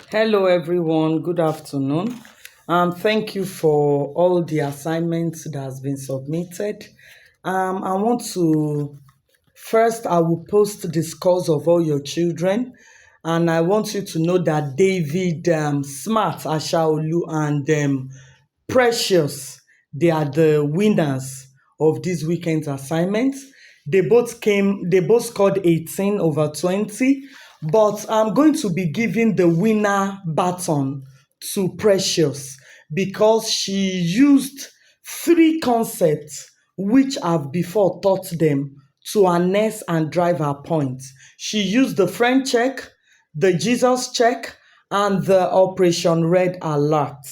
Hello, everyone. Good afternoon. Thank you for all the assignments that has been submitted. I want to first, I will post the scores of all your children, and I want you to know that David, Smart, Ashaolu, and Precious, they are the winners of this weekend's assignments. They both scored 18 over 20, but I'm going to be giving the winner baton to Precious because she used three concepts which I've before taught them to harness and drive her point. She used the friend check, the Jesus check, and the Operation Red Alert.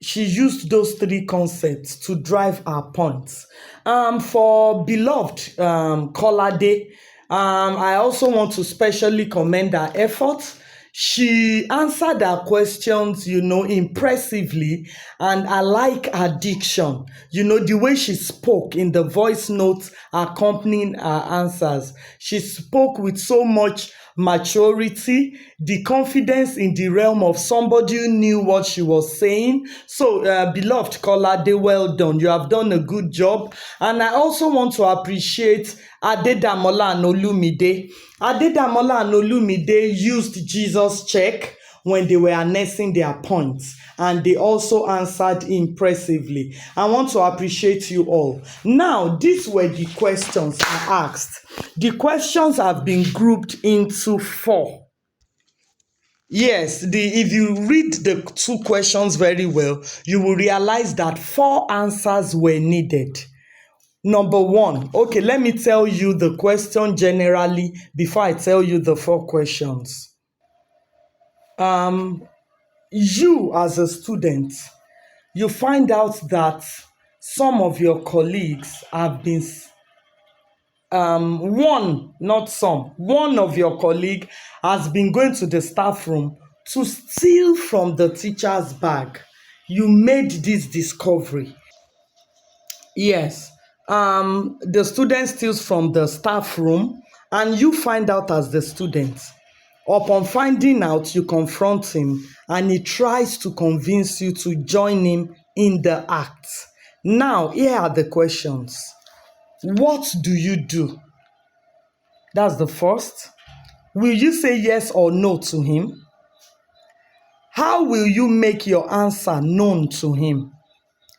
She used those three concepts to drive her points. For beloved Kolade, I also want to specially commend her effort. She answered her questions, impressively, and I like her diction. The way she spoke in the voice notes accompanying her answers. She spoke with so much maturity, the confidence in the realm of somebody who knew what she was saying. So, beloved Kolade, well done. You have done a good job. And I also want to appreciate Adedamola and Olumide. Adedamola and Olumide used Jesus check when they were harnessing their points, and they also answered impressively. I want to appreciate you all. Now, these were the questions I asked. The questions have been grouped into four. Yes, if you read the two questions very well, you will realize that four answers were needed. Number one, okay, let me tell you the question generally before I tell you the four questions. Um, you as a student, you find out that some of your colleagues have been one of your colleague has been going to the staff room to steal from the teacher's bag. You made this discovery. Yes. The student steals from the staff room, and you find out as the student. Upon finding out, you confront him, and he tries to convince you to join him in the act. Now, here are the questions. What do you do? That's the first. Will you say yes or no to him? How will you make your answer known to him?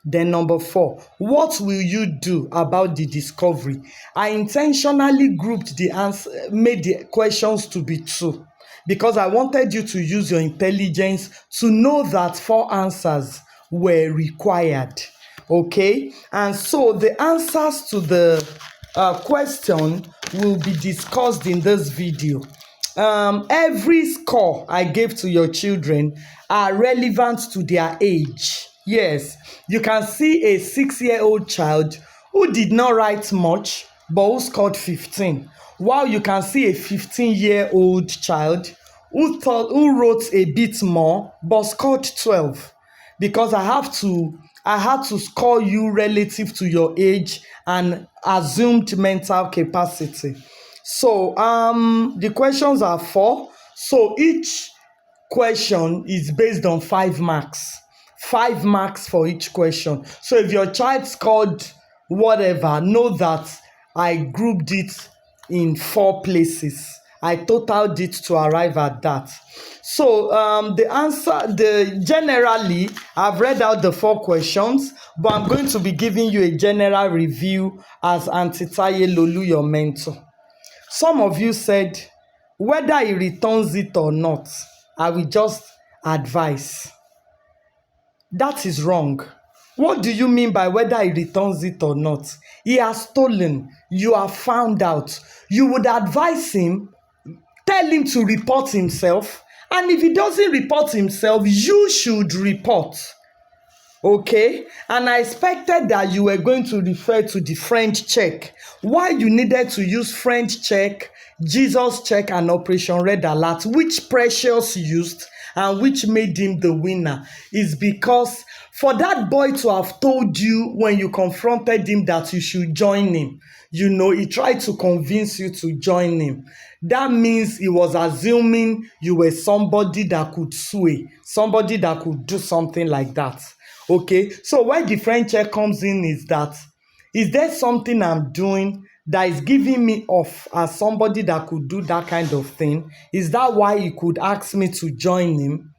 Then number four, what will you do about the discovery? I intentionally grouped the answer, made the questions to be two, because I wanted you to use your intelligence to know that four answers were required. Okay? And so the answers to the question will be discussed in this video. Every score I gave to your children are relevant to their age. Yes, you can see a 6-year-old child who did not write much but who scored 15, while you can see a 15-year-old child who wrote a bit more but scored 12, because I had to score you relative to your age and assumed mental capacity. So the questions are four. So each question is based on 5 marks. 5 marks for each question. So if your child scored whatever, know that I grouped it in 4 places. I totaled it to arrive at that. So generally, I've read out the 4 questions, but I'm going to be giving you a general review as Auntie Taye Lolu, your mentor. Some of you said, whether he returns it or not, I will just advise. That is wrong. What do you mean by whether he returns it or not? He has stolen. You have found out. You would advise him, tell him to report himself, and if he doesn't report himself, you should report. Okay? And I expected that you were going to refer to the friend check. Why you needed to use friend check, Jesus check, and Operation Red Alert, which Precious used, and which made him the winner is because for that boy to have told you when you confronted him that you should join him, he tried to convince you to join him. That means he was assuming you were somebody that could sway, somebody that could do something like that. Okay, so where the friend check comes in is that, is there something I'm doing that is giving me off as somebody that could do that kind of thing? Is that why he could ask me to join him?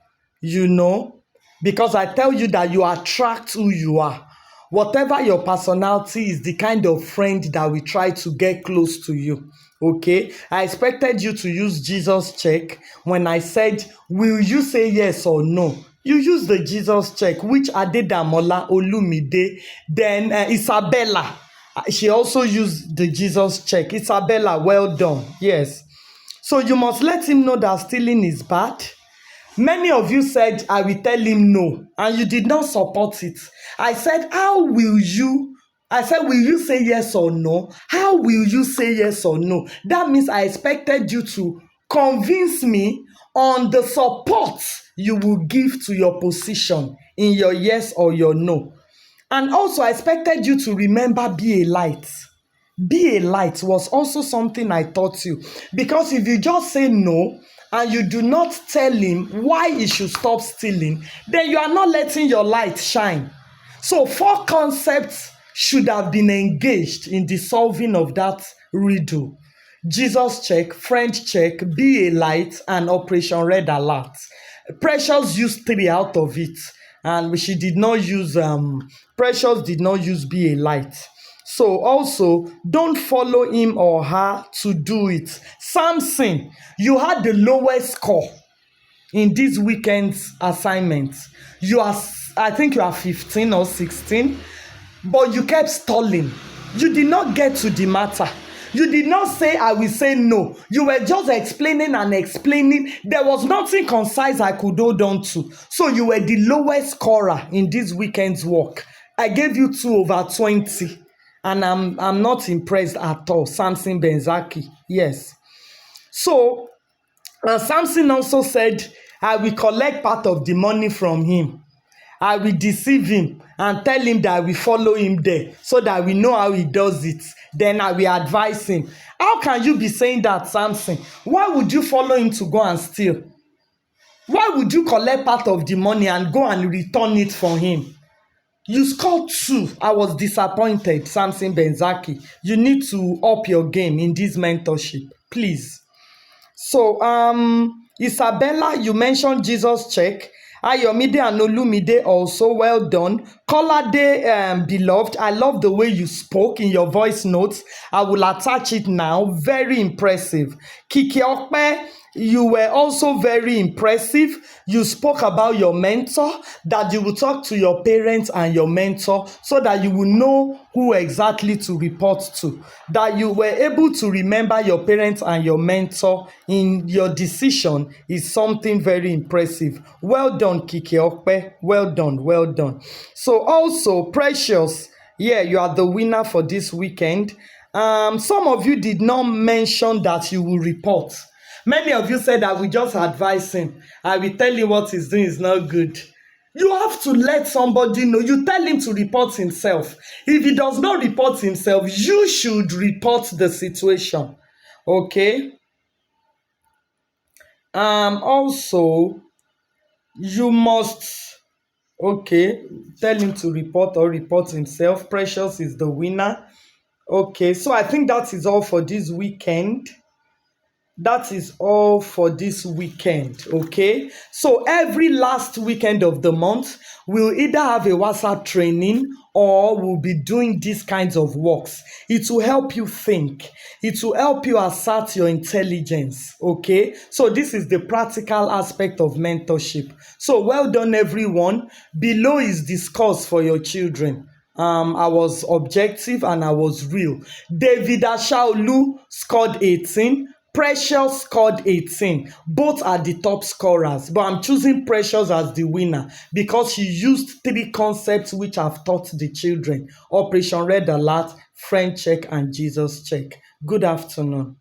Because I tell you that you attract who you are. Whatever your personality is, the kind of friend that will try to get close to you. Okay, I expected you to use Jesus check when I said, will you say yes or no? You use the Jesus check, which Adedamola, Olumide, then Isabella. She also used the Jesus check. Isabella, well done. Yes. So you must let him know that stealing is bad. Many of you said, I will tell him no, and you did not support it. I said, will you say yes or no? How will you say yes or no? That means I expected you to convince me on the support you will give to your position in your yes or your no. And also, I expected you to remember, be a light. Be a light was also something I taught you. Because if you just say no, and you do not tell him why he should stop stealing, then you are not letting your light shine. So 4 concepts should have been engaged in the solving of that riddle. Jesus check, friend check, be a light, and Operation Red Alert. Precious used 3 out of it, and she did not use, Precious did not use be a light. So also, don't follow him or her to do it. Samson, you had the lowest score in this weekend's assignment. I think you are 15 or 16, but you kept stalling. You did not get to the matter. You did not say, I will say no. You were just explaining and explaining. There was nothing concise I could hold on to. So you were the lowest scorer in this weekend's work. I gave you 2/20. And I'm not impressed at all. Samson Benzaki. Yes. So Samson also said, I will collect part of the money from him. I will deceive him and tell him that I will follow him there so that we know how he does it. Then I will advise him. How can you be saying that, Samson? Why would you follow him to go and steal? Why would you collect part of the money and go and return it for him? You scored 2. I was disappointed, Samson Benzaki. You need to up your game in this mentorship, please. So, Isabella, you mentioned Jesus check. Ayomide and Olumide also, well done. Kolade, beloved, I love the way you spoke in your voice notes. I will attach it now. Very impressive. Kiki Okpe, you were also very impressive. You spoke about your mentor, that you will talk to your parents and your mentor so that you will know who exactly to report to. That you were able to remember your parents and your mentor in your decision is something very impressive. Well done, Kiki Okpe. Well done, well done. So also, Precious, yeah, you are the winner for this weekend. Some of you did not mention that you will report. Many of you said I will just advise him. I will tell him what he's doing is not good. You have to let somebody know. You tell him to report himself. If he does not report himself, you should report the situation. Okay? Also, you must, tell him to report or report himself. Precious is the winner. Okay, so I think that is all for this weekend. That is all for this weekend, okay? So every last weekend of the month, we'll either have a WhatsApp training or we'll be doing these kinds of works. It will help you think. It will help you assert your intelligence, okay? So this is the practical aspect of mentorship. So well done, everyone. Below is the scores for your children. I was objective and I was real. David Ashaolu scored 18. Precious scored 18. Both are the top scorers, but I'm choosing Precious as the winner because she used 3 concepts which I've taught the children: Operation Red Alert, Friend Check, and Jesus Check. Good afternoon.